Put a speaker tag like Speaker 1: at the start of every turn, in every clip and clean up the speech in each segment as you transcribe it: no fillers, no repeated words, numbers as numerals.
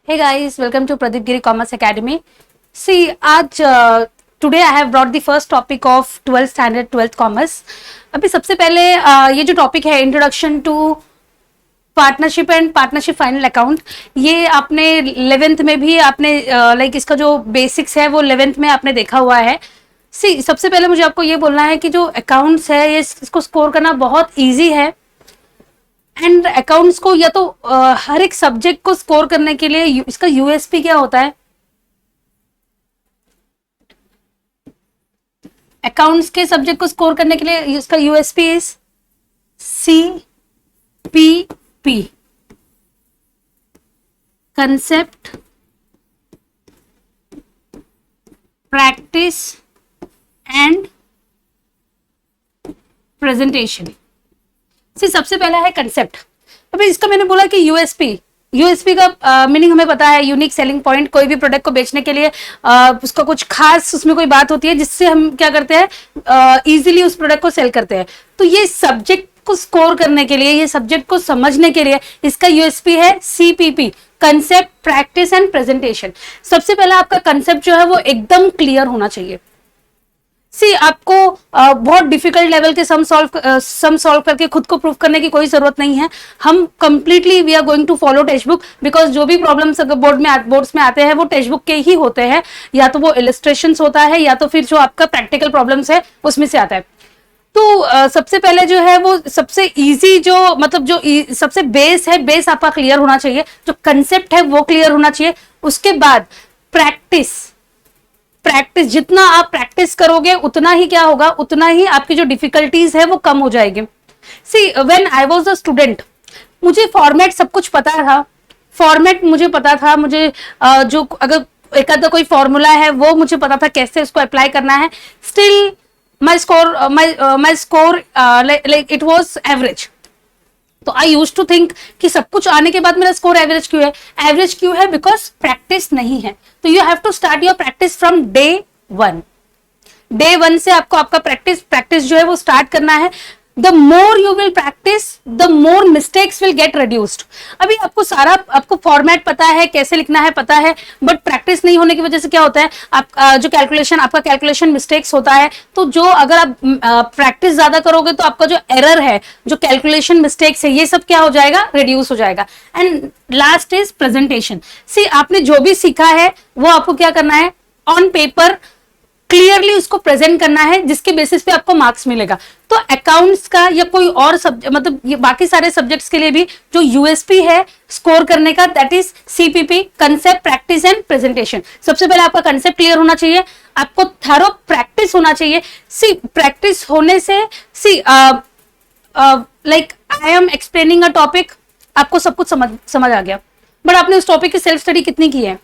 Speaker 1: Hey guys, welcome to Pradeep Giri Commerce Academy. See, today I have brought the first topic of 12th standard 12th commerce. अभी सबसे पहले ये जो topic है introduction to partnership and partnership final account, ये आपने 11th में भी आपने लाइक इसका जो बेसिक्स है वो 11th में आपने देखा हुआ है. सी सबसे पहले मुझे आपको ये बोलना है कि जो अकाउंट्स है ये इसको स्कोर करना बहुत ईजी है. एंड अकाउंट्स को या तो हर एक सब्जेक्ट को स्कोर करने के लिए इसका यूएसपी क्या होता है. अकाउंट्स के सब्जेक्ट को स्कोर करने के लिए इसका USP is CPP, concept, practice and presentation. सबसे पहला है कंसेप्ट. अभी इसका मैंने बोला कि यूएसपी का मीनिंग हमें पता है, यूनिक सेलिंग पॉइंट. कोई भी प्रोडक्ट को बेचने के लिए उसका कुछ खास उसमें कोई बात होती है जिससे हम क्या करते हैं, इजीली उस प्रोडक्ट को सेल करते हैं. तो ये सब्जेक्ट को स्कोर करने के लिए, ये सब्जेक्ट को समझने के लिए इसका यूएसपी है CPP, concept, practice and presentation. सबसे पहला आपका कंसेप्ट जो है वो एकदम क्लियर होना चाहिए. आपको बहुत डिफिकल्ट लेवल के सम सॉल्व करके खुद को प्रूव करने की कोई जरूरत नहीं है. हम completely we are going to follow text book, because जो भी प्रॉब्लम्स बोर्ड्स में आते हैं वो टेक्स्ट बुक के ही होते हैं. या तो वो इलस्ट्रेशंस होता है या तो फिर जो आपका प्रैक्टिकल प्रॉब्लम्स है उसमें से आता है. तो सबसे पहले जो है वो सबसे इजी जो मतलब जो सबसे बेस है, बेस आपका क्लियर होना चाहिए. जो कंसेप्ट है वो क्लियर होना चाहिए. उसके बाद प्रैक्टिस. जितना आप प्रैक्टिस करोगे उतना ही क्या होगा, उतना ही आपकी जो डिफिकल्टीज है वो कम हो जाएगी. When I was a student, मुझे फॉर्मेट सब कुछ पता था. मुझे पता था, मुझे जो अगर एक आधा कोई फॉर्मूला है वो मुझे पता था कैसे उसको अप्लाई करना है. Still my score like it was average. तो आई यूज टू थिंक कि सब कुछ आने के बाद मेरा स्कोर एवरेज क्यों है, बिकॉज प्रैक्टिस नहीं है. तो you have to start your practice from day one से आपको आपका प्रैक्टिस जो है वो स्टार्ट करना है. The more you will practice the more mistakes will get reduced. अभी आपको फॉर्मेट पता है, कैसे लिखना है पता है, बट प्रैक्टिस नहीं होने की वजह से क्या होता है, आपका कैलकुलेशन मिस्टेक्स होता है. तो जो अगर आप प्रैक्टिस ज्यादा करोगे तो आपका जो एरर है, जो कैलकुलेशन मिस्टेक्स है, ये सब क्या हो जाएगा, रिड्यूस हो जाएगा. And last is presentation. आपने जो भी सीखा है वो आपको क्या करना है, ऑन पेपर क्लियरली उसको प्रेजेंट करना है, जिसके बेसिस पे आपको मार्क्स मिलेगा. तो अकाउंट्स का या कोई और सब्जेक्ट, मतलब ये बाकी सारे सब्जेक्ट्स के लिए भी जो यूएसपी है स्कोर करने का, that is CPP, concept, practice and presentation. सबसे पहले आपका कंसेप्ट क्लियर होना चाहिए, आपको थरो प्रैक्टिस होना चाहिए. प्रैक्टिस होने से like I am explaining a topic, आपको सब कुछ समझ आ गया, बट आपने उस टॉपिक की सेल्फ स्टडी कितनी की है.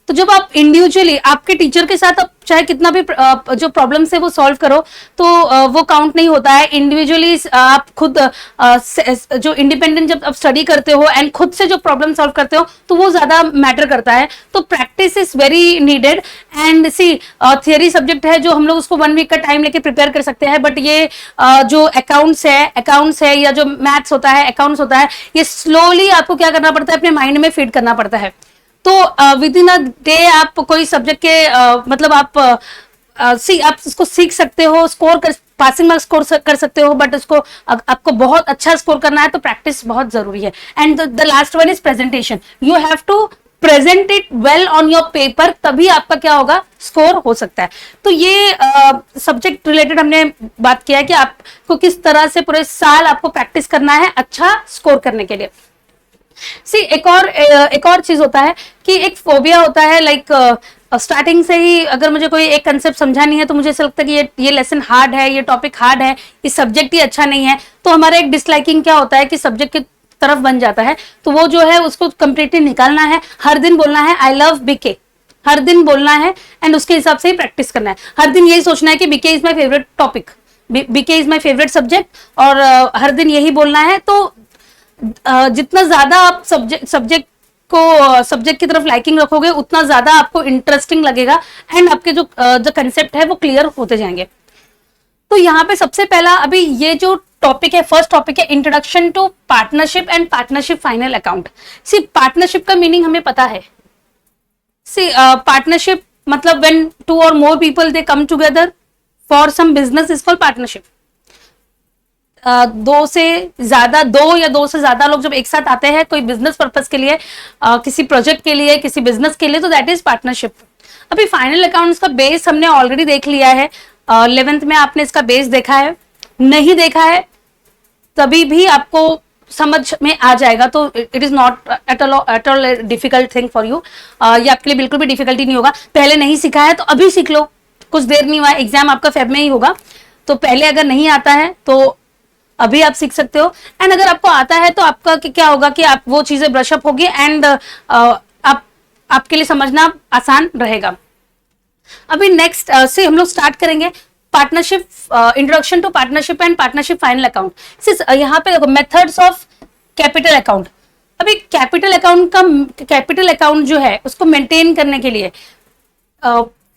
Speaker 1: तो जब आप इंडिविजुअली आपके टीचर के साथ आप चाहे कितना भी जो प्रॉब्लम्स है वो सॉल्व करो, तो वो काउंट नहीं होता है. इंडिविजुअली आप खुद जो इंडिपेंडेंट जब आप स्टडी करते हो एंड खुद से जो प्रॉब्लम सॉल्व करते हो तो वो ज्यादा मैटर करता है. तो practice is very needed. And theory subject है जो हम लोग उसको 1 वीक का टाइम लेके प्रिपेयर कर सकते हैं, बट ये जो अकाउंट्स है या जो मैथ्स होता है, अकाउंट्स होता है, ये स्लोली आपको क्या करना पड़ता है, अपने माइंड में फीड करना पड़ता है. तो विद इन अ डे आप कोई सब्जेक्ट के मतलब आप इसको सीख सकते हो, पासिंग मार्क्स स्कोर कर सकते हो, बट उसको आपको बहुत अच्छा स्कोर करना है तो प्रैक्टिस बहुत जरूरी है. And the last one is presentation. You have to present it well on your paper, तभी आपका क्या होगा, स्कोर हो सकता है. तो ये सब्जेक्ट रिलेटेड हमने बात किया है कि आपको किस तरह से पूरे साल आपको प्रैक्टिस करना है अच्छा स्कोर करने के लिए. एक और चीज होता है कि एक फोबिया होता है, लाइक स्टार्टिंग से ही अगर मुझे कोई एक कंसेप्ट समझा नहीं है तो मुझे ऐसा लगता है कि ये लेसन हार्ड है, ये टॉपिक हार्ड है, ये सब्जेक्ट ही अच्छा नहीं है. तो हमारा एक डिसलाइकिंग क्या होता है कि सब्जेक्ट की तरफ बन जाता है. तो वो जो है उसको कंप्लीटली निकालना है. हर दिन बोलना है आई लव बीके, हर दिन बोलना है एंड उसके हिसाब से ही प्रैक्टिस करना है. हर दिन यही सोचना है कि BK is my favourite topic, BK is my favourite subject, और हर दिन यही बोलना है. तो जितना ज्यादा आप सब्जेक्ट की तरफ लाइकिंग रखोगे उतना ज्यादा आपको इंटरेस्टिंग लगेगा एंड आपके जो कंसेप्ट है वो क्लियर होते जाएंगे. तो यहाँ पे सबसे पहला अभी ये जो टॉपिक है, फर्स्ट टॉपिक है introduction to partnership and partnership final account. See partnership का मीनिंग हमें पता है। सी पार्टनरशिप मतलब व्हेन टू और more people they come together for some business is called partnership. दो से ज्यादा, दो या दो से ज्यादा लोग जब एक साथ आते हैं कोई बिजनेस पर्पस के लिए, किसी प्रोजेक्ट के लिए, किसी बिजनेस के लिए, तो दैट इज पार्टनरशिप। अभी फाइनल अकाउंट्स का बेस हमने ऑलरेडी देख लिया है, 11th में आपने इसका बेस देखा है, नहीं देखा है तभी भी आपको समझ में आ जाएगा, तो it is not at all difficult thing for you. ये आपके लिए बिल्कुल भी डिफिकल्टी नहीं होगा। पहले नहीं सीखा है तो अभी सीख लो, कुछ देर नहीं हुआ, एग्जाम आपका फेब में ही होगा, तो पहले अगर नहीं आता है तो अभी आप सीख सकते हो। एंड अगर आपको आता है तो आपका क्या होगा कि आप वो चीजें ब्रशअप होगी एंड आपके लिए समझना आसान रहेगा। अभी नेक्स्ट से हम लोग स्टार्ट करेंगे partnership, introduction to partnership and partnership final account. यहाँ पे देखो मेथड्स ऑफ कैपिटल अकाउंट। अभी कैपिटल अकाउंट जो है उसको मेंटेन करने के लिए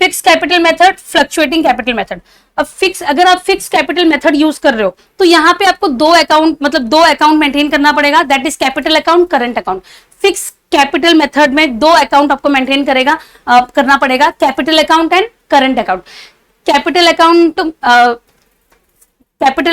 Speaker 1: fix capital method, fluctuating capital method. अब अगर आप फिक्स कैपिटल मेथड यूज कर रहे हो तो यहाँ पे आपको दो अकाउंट मेंटेन करना पड़ेगा, that is capital account, current account. Fix capital method में दो अकाउंट आपको मेंटेन करना पड़ेगा, capital account and current account. Capital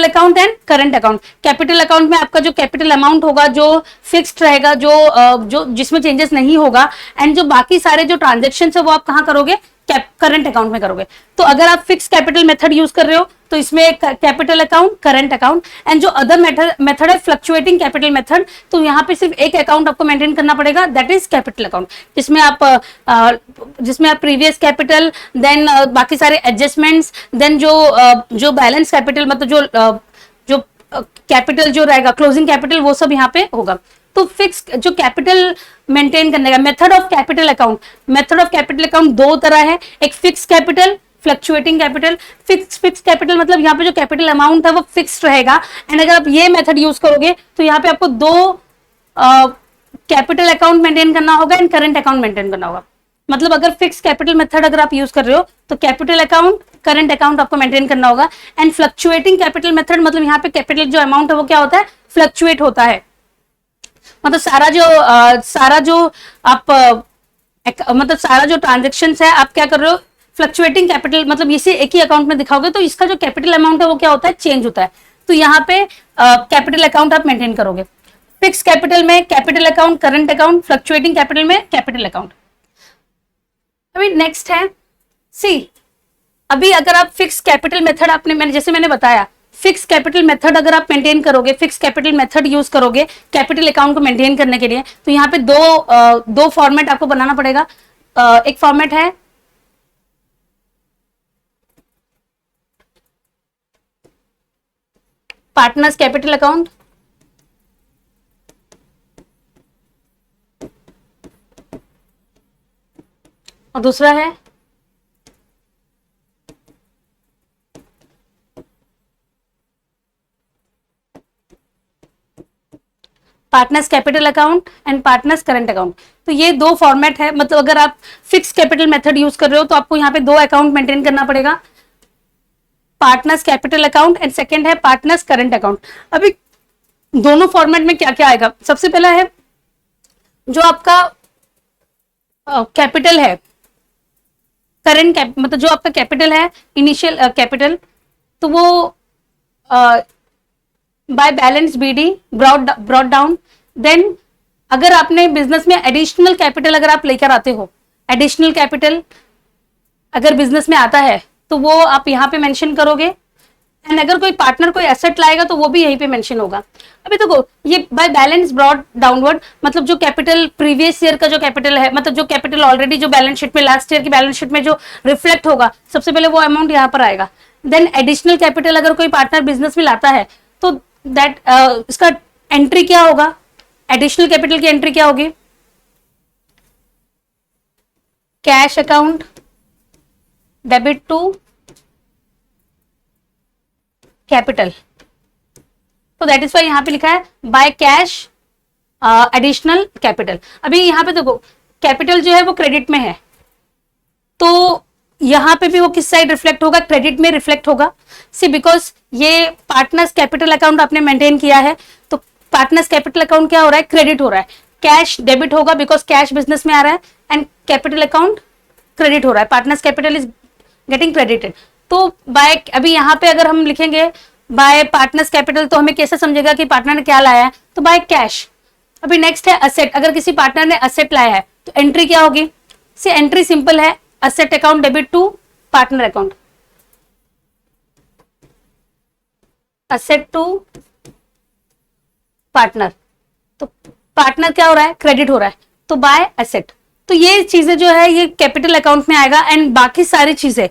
Speaker 1: account and current account. Capital account में आपका जो कैपिटल अमाउंट होगा जो फिक्स्ड रहेगा, जो जिसमें चेंजेस नहीं होगा, एंड जो बाकी सारे जो ट्रांजेक्शन है वो आप कहाँ करोगे, करंट अकाउंट में करोगे। तो अगर आप फिक्स कैपिटल मेथड यूज कर रहे हो तो इसमें कैपिटल अकाउंट, करंट अकाउट, एंड जो अदर मेथड है फ्लक्चुएटिंग कैपिटल मेथड, तो यहाँ पे सिर्फ एक अकाउंट आपको मेंटेन करना पड़ेगा, दैट इज कैपिटल अकाउंट, जिसमें आप प्रीवियस कैपिटल, देन बाकी सारे एडजस्टमेंट्स, देन जो बैलेंस कैपिटल मतलब जो कैपिटल जो रहेगा क्लोजिंग कैपिटल, वो सब यहाँ पे होगा। तो फिक्स जो कैपिटल मेंटेन करने का मेथड ऑफ कैपिटल अकाउंट दो तरह है, एक fix capital, fluctuating capital. Fix capital मतलब यहाँ पे जो कैपिटल अमाउंट है वो फिक्स्ड रहेगा, एंड अगर आप ये मेथड यूज करोगे तो यहाँ पे आपको दो कैपिटल अकाउंट मेंटेन करना होगा एंड करंट अकाउंट मेंटेन करना होगा। मतलब अगर फिक्स कैपिटल मेथड अगर आप यूज कर रहे हो तो कैपिटल अकाउंट, करंट अकाउंट आपको मेंटेन करना होगा, एंड फ्लक्चुएटिंग कैपिटल मेथड मतलब यहाँ पे कैपिटल जो अमाउंट है वो क्या होता है, फ्लक्चुएट होता है। मतलब सारा जो ट्रांजेक्शन है आप क्या कर रहे हो, फ्लक्चुएटिंग कैपिटल मतलब इसे एक ही अकाउंट में दिखाओगे तो इसका जो कैपिटल अमाउंट है वो क्या होता है, चेंज होता है। तो यहाँ पे कैपिटल अकाउंट आप मेंटेन करोगे। फिक्स कैपिटल में capital account, current account, fluctuating capital में कैपिटल अकाउंट। अभी नेक्स्ट है अभी अगर आप फिक्स कैपिटल मेथड जैसे मैंने बताया, फिक्स कैपिटल मेथड अगर आप मेंटेन करोगे, फिक्स कैपिटल मेथड यूज करोगे कैपिटल अकाउंट को मेंटेन करने के लिए, तो यहाँ पे दो फॉर्मेट आपको बनाना पड़ेगा। एक फॉर्मेट है पार्टनर्स कैपिटल अकाउंट, और दूसरा है partners capital account and partners current account. तो ये दो फॉर्मेट है। मतलब अगर आप फिक्स कैपिटल मेथड यूज कर रहे हो तो आपको यहाँ पे दो अकाउंट मेंटेन करना पड़ेगा, partners capital account and second है पार्टनर्स करंट अकाउंट। अभी दोनों फॉर्मेट में क्या क्या आएगा, सबसे पहला है जो आपका कैपिटल है, करंट मतलब जो आपका कैपिटल है, इनिशियल कैपिटल, तो वो by balance BD brought down. Then अगर आपने बिजनेस में एडिशनल कैपिटल अगर आप लेकर आते हो, एडिशनल कैपिटल अगर बिजनेस में आता है तो वो आप यहाँ पे मेंशन करोगे, एंड अगर कोई पार्टनर कोई एसेट लाएगा तो वो भी यहीं पे मेंशन होगा। अभी देखो ये बाय बैलेंस ब्रॉड डाउनवर्ड मतलब जो कैपिटल प्रीवियस ईयर का जो कैपिटल है, मतलब जो कैपिटल ऑलरेडी जो बैलेंस शीट में लास्ट ईयर की बैलेंस शीट में जो रिफ्लेक्ट होगा, सबसे पहले वो अमाउंट यहाँ पर आएगा। देन एडिशनल कैपिटल अगर कोई पार्टनर बिजनेस में लाता है तो दैट इसका एंट्री क्या होगा, एडिशनल कैपिटल की एंट्री क्या होगी, cash account debit to capital. तो दैट इज वाई यहां पे लिखा है बाय कैश एडिशनल कैपिटल। अभी यहां पे देखो कैपिटल जो है वो क्रेडिट में है, तो यहाँ पे भी वो किस साइड रिफ्लेक्ट होगा, क्रेडिट में रिफ्लेक्ट होगा। सी बिकॉज ये पार्टनर्स कैपिटल अकाउंट आपने मेंटेन किया है, तो पार्टनर्स कैपिटल अकाउंट क्या हो रहा है, क्रेडिट हो रहा है। कैश डेबिट होगा बिकॉज कैश बिजनेस में आ रहा है, एंड कैपिटल अकाउंट क्रेडिट हो रहा है, partners capital is getting credited. तो बाय, अभी यहाँ पे अगर हम लिखेंगे बाय पार्टनर्स कैपिटल, तो हमें कैसे समझेगा कि पार्टनर ने क्या लाया है, तो बाय कैश। अभी नेक्स्ट है असेट, अगर किसी पार्टनर ने असेट लाया है तो एंट्री क्या होगी, से एंट्री सिंपल है, asset account debit to partner account, asset to partner, तो पार्टनर क्या हो रहा है, क्रेडिट हो रहा है, तो बाय असेट। तो ये चीजें जो है ये कैपिटल अकाउंट में आएगा। एंड बाकी सारी चीजें,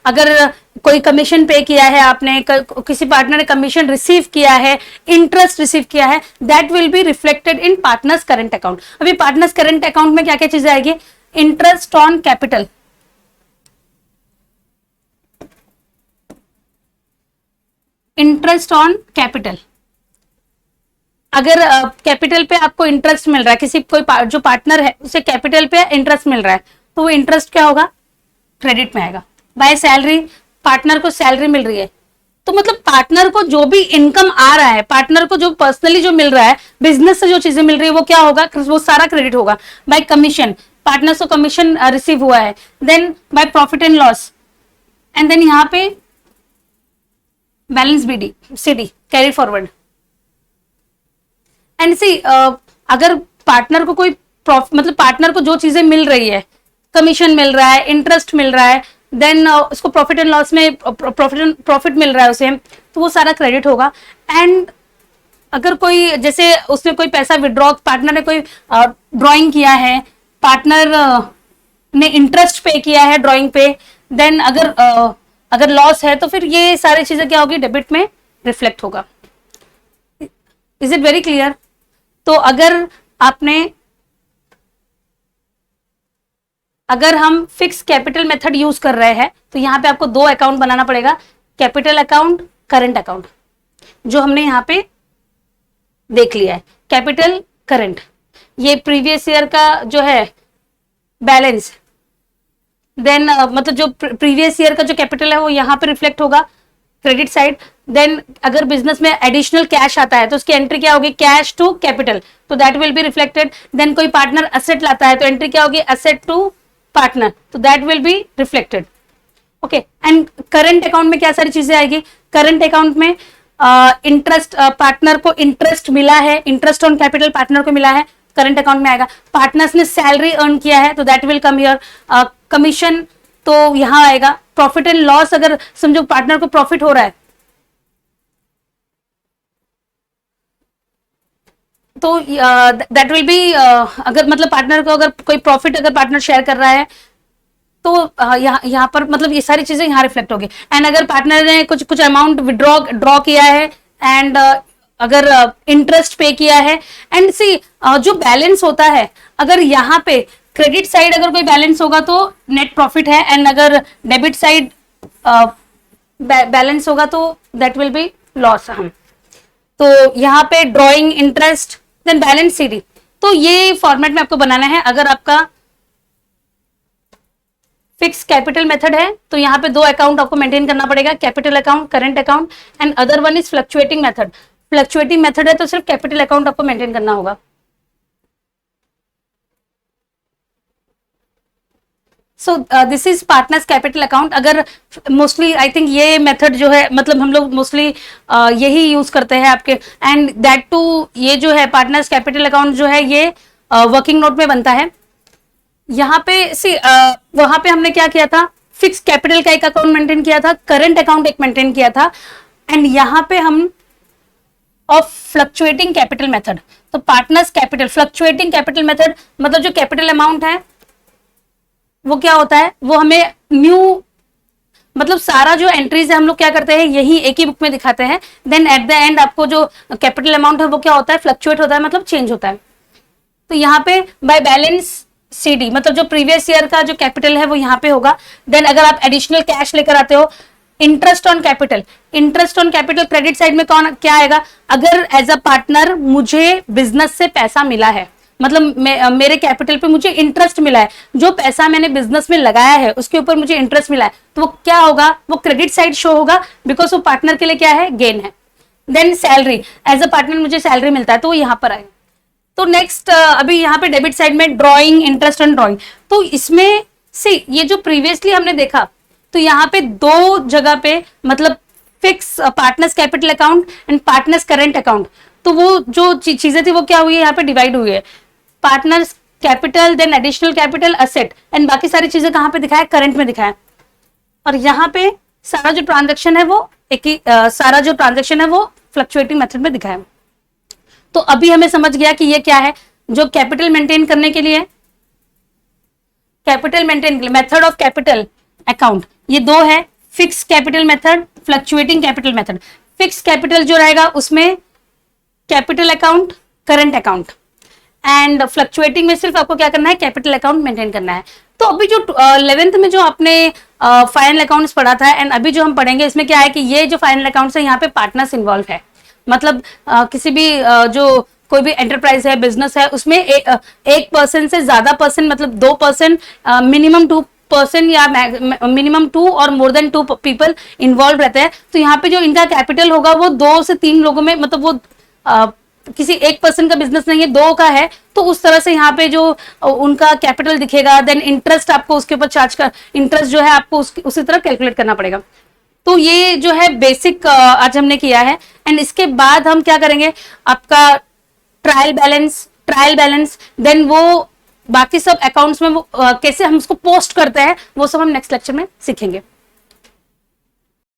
Speaker 1: अगर कोई कमीशन पे किया है आपने, किसी पार्टनर ने कमीशन रिसीव किया है, इंटरेस्ट रिसीव किया है, that will be reflected in partners current account. अभी पार्टनर्स करंट अकाउंट में क्या क्या चीजें आएगी, interest on capital, interest on capital, अगर कैपिटल पे आपको इंटरेस्ट मिल रहा है, किसी कोई जो पार्टनर है उसे कैपिटल पे इंटरेस्ट मिल रहा है, तो वो इंटरेस्ट क्या होगा, क्रेडिट में आएगा। बाय सैलरी, पार्टनर को सैलरी मिल रही है, तो मतलब पार्टनर को जो भी इनकम आ रहा है, पार्टनर को जो पर्सनली जो मिल रहा है, बिजनेस से जो चीजें मिल रही है, वो क्या होगा, वो सारा क्रेडिट होगा। बाय कमीशन, पार्टनर को कमीशन रिसीव हुआ है, then by profit and loss, and then यहाँ पे balance BD CD carry forward. And see अगर पार्टनर को कोई मतलब पार्टनर को जो चीजें मिल रही है, कमीशन मिल रहा है, इंटरेस्ट मिल रहा है, देन उसको प्रॉफिट एंड लॉस में प्रॉफिट मिल रहा है उसे, तो वो सारा क्रेडिट होगा। एंड अगर कोई जैसे उसने कोई पैसा विड्रॉ, पार्टनर ने कोई ड्राइंग किया है, पार्टनर ने इंटरेस्ट पे किया है ड्राइंग पे, देन अगर लॉस है तो फिर ये सारी चीजें क्या होगी, डेबिट में रिफ्लेक्ट होगा। Is it very clear? तो अगर हम फिक्स कैपिटल मेथड यूज कर रहे हैं, तो यहां पे आपको दो अकाउंट बनाना पड़ेगा, कैपिटल अकाउंट, करंट अकाउंट, जो हमने यहां पे देख लिया है। कैपिटल, करंट, ये प्रीवियस ईयर का जो है बैलेंस, देन मतलब जो प्रीवियस ईयर का जो कैपिटल है वो यहां पे रिफ्लेक्ट होगा, क्रेडिट साइड। देन अगर बिजनेस में एडिशनल कैश आता है तो उसकी एंट्री क्या होगी, कैश टू कैपिटल, तो that will be reflected. Then कोई पार्टनर असेट लाता है तो एंट्री क्या होगी, असेट टू पार्टनर, तो that will be reflected. Okay, and current account में क्या सारी चीजें आएगी, करंट अकाउंट में इंटरेस्ट, पार्टनर को इंटरेस्ट मिला है, इंटरेस्ट ऑन कैपिटल पार्टनर को मिला है, करंट अकाउंट में आएगा। पार्टनर्स ने सैलरी अर्न किया है तो that will come here. Commission तो यहां आएगा। प्रॉफिट एंड लॉस, अगर समझो पार्टनर को प्रॉफिट हो रहा है तो दैट विल बी, अगर मतलब पार्टनर को अगर कोई प्रॉफिट अगर पार्टनर शेयर कर रहा है तो यहाँ पर मतलब ये सारी चीजें यहाँ रिफ्लेक्ट होगी। एंड अगर पार्टनर ने कुछ अमाउंट ड्रॉ किया है, एंड अगर इंटरेस्ट पे किया है, एंड सी जो बैलेंस होता है, अगर यहाँ पे क्रेडिट साइड अगर कोई बैलेंस होगा तो नेट प्रॉफिट है, एंड अगर डेबिट साइड बैलेंस होगा तो दैट विल बी लॉस। हम तो यहाँ पे ड्रॉइंग, इंटरेस्ट, देन बैलेंस सीडी, तो ये फॉर्मेट में आपको बनाना है। अगर आपका फिक्स कैपिटल मेथड है तो यहाँ पे दो अकाउंट आपको मेंटेन करना पड़ेगा, capital account, current account, and other one is fluctuating method. Fluctuating method है तो सिर्फ कैपिटल अकाउंट आपको मेंटेन करना होगा। So this is partners capital account. अगर मोस्टली आई थिंक ये मेथड जो है, मतलब हम लोग मोस्टली यही यूज करते हैं आपके, एंड दैट टू ये जो है पार्टनर्स कैपिटल अकाउंट जो है ये वर्किंग नोट में बनता है। यहाँ पे वहां पे हमने क्या किया था, फिक्स कैपिटल का एक अकाउंट मेंटेन किया था, करंट अकाउंट एक मेंटेन किया था, एंड यहाँ पे हम ऑफ फ्लक्चुएटिंग कैपिटल मेथड। तो partners capital, fluctuating capital method मतलब जो कैपिटल अमाउंट है वो क्या होता है, वो हमें न्यू, मतलब सारा जो एंट्रीज है हम लोग क्या करते हैं, यही एक ही बुक में दिखाते हैं। देन एट द एंड आपको जो कैपिटल अमाउंट है वो क्या होता है, फ्लक्चुएट होता है, मतलब चेंज होता है। तो यहाँ पे बाय बैलेंस सीडी, मतलब जो प्रीवियस ईयर का जो कैपिटल है वो यहाँ पे होगा। देन अगर आप एडिशनल कैश लेकर आते हो, interest on capital, interest on capital credit side में कौन क्या आएगा, अगर एज अ पार्टनर मुझे बिजनेस से पैसा मिला है मतलब मेरे कैपिटल पे मुझे इंटरेस्ट मिला है, जो पैसा मैंने बिजनेस में लगाया है उसके ऊपर मुझे इंटरेस्ट मिला है, तो वो क्या होगा, वो क्रेडिट साइड शो होगा, बिकॉज वो पार्टनर के लिए क्या है, गेन है। Then salary, as a partner मुझे सैलरी मिलता है तो वो यहाँ पर आएगा। तो नेक्स्ट अभी यहाँ पे डेबिट साइड में ड्रॉइंग, इंटरेस्ट ऑन ड्रॉइंग, तो इसमें से ये जो प्रीवियसली हमने देखा, तो यहाँ पे दो जगह पे मतलब fix partners capital account and partners current account, तो वो जो चीजें थी वो क्या हुई है, यहाँ पे डिवाइड हुई है, partners capital, then additional capital, asset, and बाकी सारी चीजें कहाँ पे दिखाया, करंट में दिखाया। और यहाँ पे सारा जो ट्रांजेक्शन है वो सारा जो ट्रांजेक्शन है वो फ्लक्चुएटिंग मेथड में दिखाया। तो अभी हमें समझ गया कि ये क्या है, जो कैपिटल मेंटेन करने के लिए, कैपिटल मेंटेन के लिए मेथड ऑफ कैपिटल अकाउंट ये दो है, fix capital method, fluctuating capital method. Fix capital जो रहेगा उसमें capital account, current account, and fluctuating में सिर्फ आपको क्या करना है, कैपिटल अकाउंट मेंटेन करना है। तो अभी जो 11th में जो आपने फाइनल अकाउंट्स पढ़ा था एंड अभी जो हम पढ़ेंगे इसमें क्या है कि ये जो फाइनल अकाउंट्स है यहाँ पे पार्टनर्स इन्वॉल्व है, मतलब किसी भी जो कोई भी एंटरप्राइज है, बिजनेस है, उसमें एक पर्सन से ज्यादा पर्सन, मतलब 2%, मिनिमम 2% या मिनिमम 2 और मोर देन 2 पीपल इन्वॉल्व रहते हैं। तो यहाँ पे जो इनका कैपिटल होगा वो 2 से 3 लोगों में, मतलब वो किसी एक पर्सन का बिजनेस नहीं है, 2 का है, तो उस तरह से यहाँ पे जो उनका कैपिटल दिखेगा, देन इंटरेस्ट आपको उसके ऊपर चार्ज कर, इंटरेस्ट जो है आपको उसी तरह कैलकुलेट करना पड़ेगा। तो ये जो है बेसिक आज हमने किया है, एंड इसके बाद हम क्या करेंगे, आपका ट्रायल बैलेंस, देन वो बाकी सब अकाउंट्स में वो कैसे हम उसको पोस्ट करते हैं वो सब हम नेक्स्ट लेक्चर में सीखेंगे।